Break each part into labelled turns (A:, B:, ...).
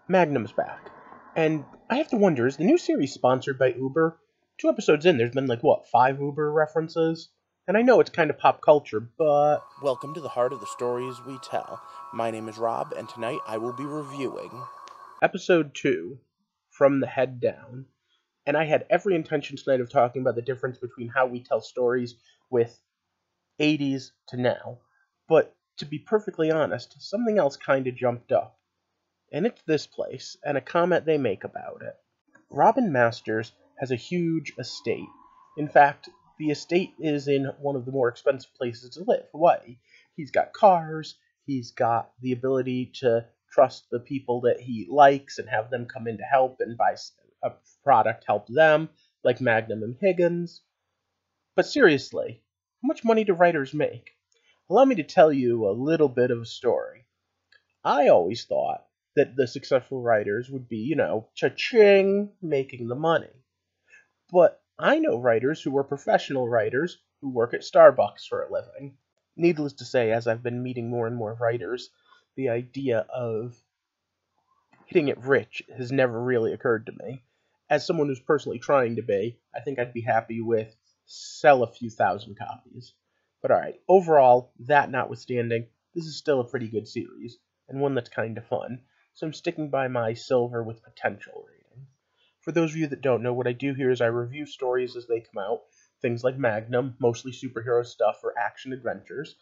A: Magnum's back. And I have to wonder, is the new series sponsored by Uber? 2 episodes in, there's been like, what, 5 Uber references? And I know it's kind of pop culture, but...
B: Welcome to the heart of the stories we tell. My name is Rob, and tonight I will be reviewing
A: Episode 2, From the Head Down. And I had every intention tonight of talking about the difference between how we tell stories with 80s to now. But to be perfectly honest, something else kind of jumped up. And it's this place, and a comment they make about it. Robin Masters has a huge estate. In fact, the estate is in one of the more expensive places to live, Hawaii. He's got cars, he's got the ability to trust the people that he likes and have them come in to help and buy a product, help them, like Magnum and Higgins. But seriously, how much money do writers make? Allow me to tell you a little bit of a story. I always thought that the successful writers would be, cha-ching, making the money. But I know writers who are professional writers who work at Starbucks for a living. Needless to say, as I've been meeting more and more writers, the idea of hitting it rich has never really occurred to me. As someone who's personally trying to be, I think I'd be happy with sell a few thousand copies. But alright, overall, that notwithstanding, this is still a pretty good series, and one that's kind of fun, so I'm sticking by my silver with potential rating. For those of you that don't know, what I do here is I review stories as they come out, things like Magnum, mostly superhero stuff or action adventures,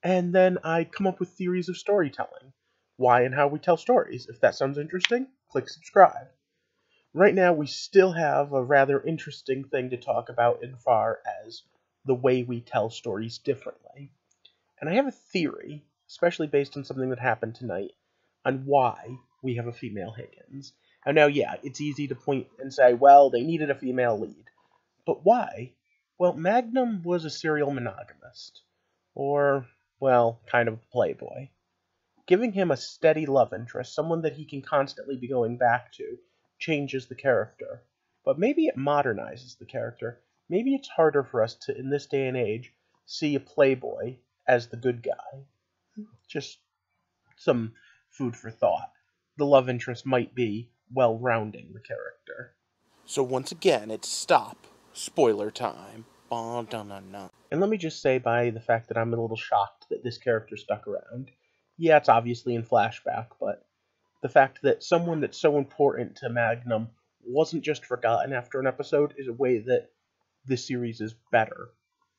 A: and then I come up with theories of storytelling, why and how we tell stories. If that sounds interesting, click subscribe. Right now, we still have a rather interesting thing to talk about in far as the way we tell stories differently. And I have a theory, especially based on something that happened tonight, on why we have a female Higgins. And now, yeah, it's easy to point and say, well, they needed a female lead. But why? Well, Magnum was a serial monogamist. Or, well, kind of a playboy. Giving him a steady love interest, someone that he can constantly be going back to, changes the character. But maybe it modernizes the character. Maybe it's harder for us to, in this day and age, see a playboy as the good guy. Just some food for thought. The love interest might be well-rounding the character.
B: So once again, it's stop. Spoiler time.
A: And let me just say by the fact that I'm a little shocked that this character stuck around. Yeah, it's obviously in flashback, but the fact that someone that's so important to Magnum wasn't just forgotten after an episode is a way that this series is better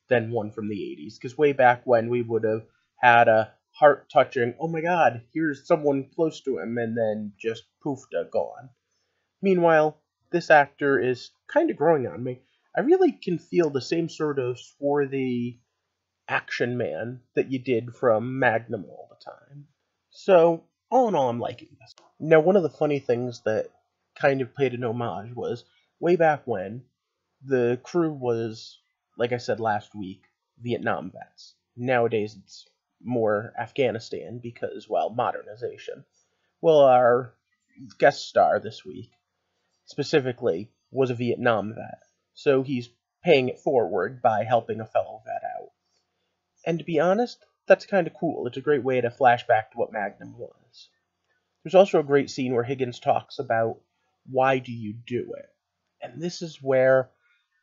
A: than one from the 80s. Because way back when we would have had a heart-touching, oh my god, here's someone close to him, and then just poofed, gone. Meanwhile, this actor is kind of growing on me. I really can feel the same sort of swarthy action man that you did from Magnum all the time. So, all in all, I'm liking this. Now, one of the funny things that kind of paid an homage was, way back when, the crew was, like I said last week, Vietnam vets. Nowadays, it's more Afghanistan because, well, modernization. Well, our guest star this week, specifically, was a Vietnam vet, so he's paying it forward by helping a fellow vet out. And to be honest, that's kind of cool. It's a great way to flash back to what Magnum was. There's also a great scene where Higgins talks about why do you do it. And this is where,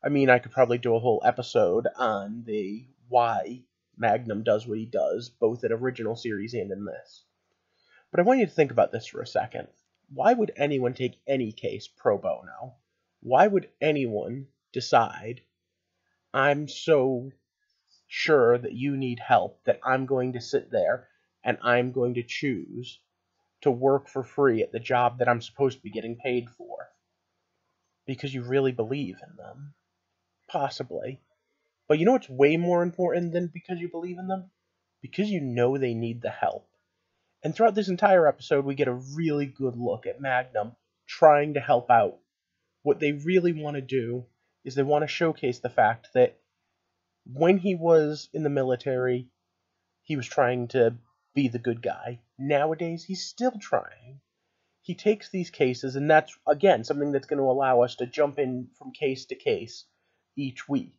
A: I could probably do a whole episode on the why Magnum does what he does, both in original series and in this. But I want you to think about this for a second. Why would anyone take any case pro bono? Why would anyone decide, I'm so sure that you need help that I'm going to sit there and I'm going to choose to work for free at the job that I'm supposed to be getting paid for? Because you really believe in them. Possibly. But you know what's way more important than because you believe in them? Because you know they need the help. And throughout this entire episode, we get a really good look at Magnum trying to help out. What they really want to do is they want to showcase the fact that when he was in the military, he was trying to be the good guy. Nowadays, he's still trying. He takes these cases, and that's, again, something that's going to allow us to jump in from case to case each week.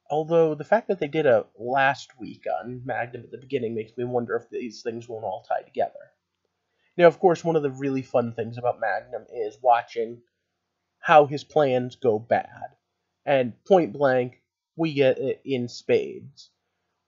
A: Although, the fact that they did a last week on Magnum at the beginning makes me wonder if these things won't all tie together. Now, of course, one of the really fun things about Magnum is watching how his plans go bad. And point blank, we get it in spades.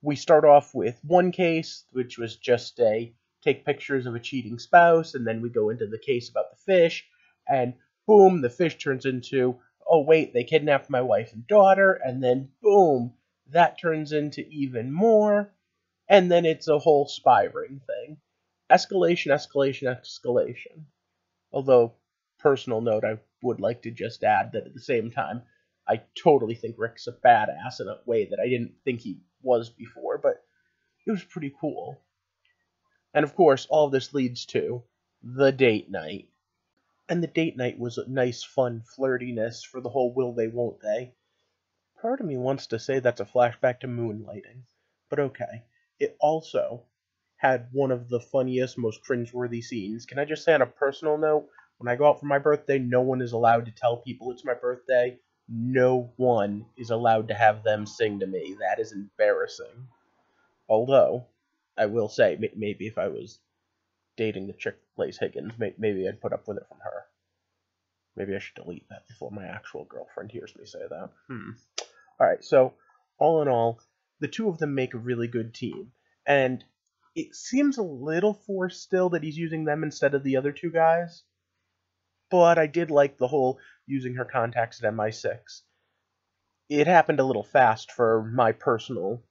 A: We start off with one case, which was just a take pictures of a cheating spouse, and then we go into the case about the fish, and boom, the fish turns into, oh wait, they kidnapped my wife and daughter, and then boom, that turns into even more, and then it's a whole spy ring thing. Escalation, escalation, escalation. Although, personal note, I would like to just add that at the same time, I totally think Rick's a badass in a way that I didn't think he was before, but it was pretty cool. And of course, all of this leads to the date night. And the date night was a nice, fun flirtiness for the whole will they, won't they. Part of me wants to say that's a flashback to moonlighting, but okay. It also had one of the funniest, most cringeworthy scenes. Can I just say on a personal note, when I go out for my birthday, no one is allowed to tell people it's my birthday. No one is allowed to have them sing to me. That is embarrassing. Although, I will say, maybe if I was dating the chick that plays Higgins, maybe I'd put up with it from her. Maybe I should delete that before my actual girlfriend hears me say that. Alright, so, all in all, the two of them make a really good team. And it seems a little forced still that he's using them instead of the other two guys. But I did like the whole using her contacts at MI6. It happened a little fast for my personal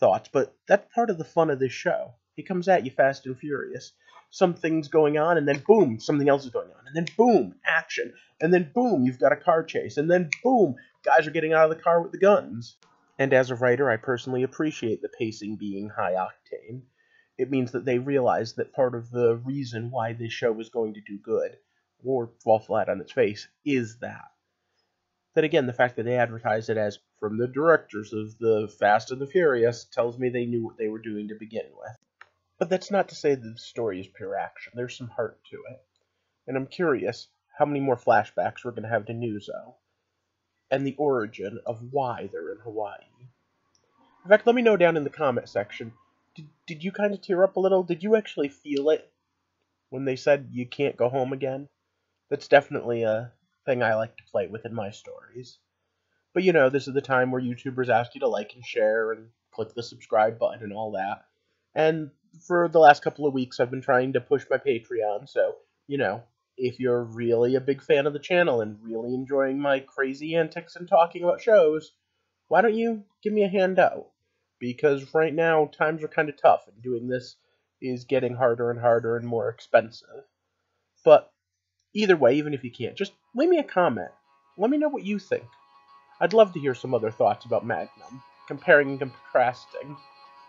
A: thoughts, but that's part of the fun of this show. He comes at you fast and furious. Something's going on, and then boom, something else is going on. And then boom, action. And then boom, you've got a car chase. And then boom, guys are getting out of the car with the guns. And as a writer, I personally appreciate the pacing being high octane. It means that they realize that part of the reason why this show is going to do good, or fall flat on its face, is that. Then again, the fact that they advertise it as from the directors of the Fast and the Furious tells me they knew what they were doing to begin with. But that's not to say that the story is pure action. There's some heart to it. And I'm curious how many more flashbacks we're going to have to Nuzo, and the origin of why they're in Hawaii. In fact, let me know down in the comment section, did you kind of tear up a little? Did you actually feel it when they said you can't go home again? That's definitely a thing I like to play with in my stories. But you know, this is the time where YouTubers ask you to like and share and click the subscribe button and all that. And for the last couple of weeks, I've been trying to push my Patreon, so, you know, if you're really a big fan of the channel and really enjoying my crazy antics and talking about shows, why don't you give me a hand out? Because right now, times are kind of tough, and doing this is getting harder and harder and more expensive. But either way, even if you can't, just leave me a comment. Let me know what you think. I'd love to hear some other thoughts about Magnum, comparing and contrasting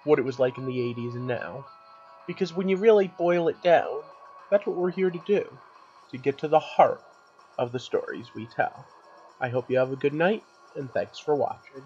A: what it was like in the 80s and now. Because when you really boil it down, that's what we're here to do, to get to the heart of the stories we tell. I hope you have a good night, and thanks for watching.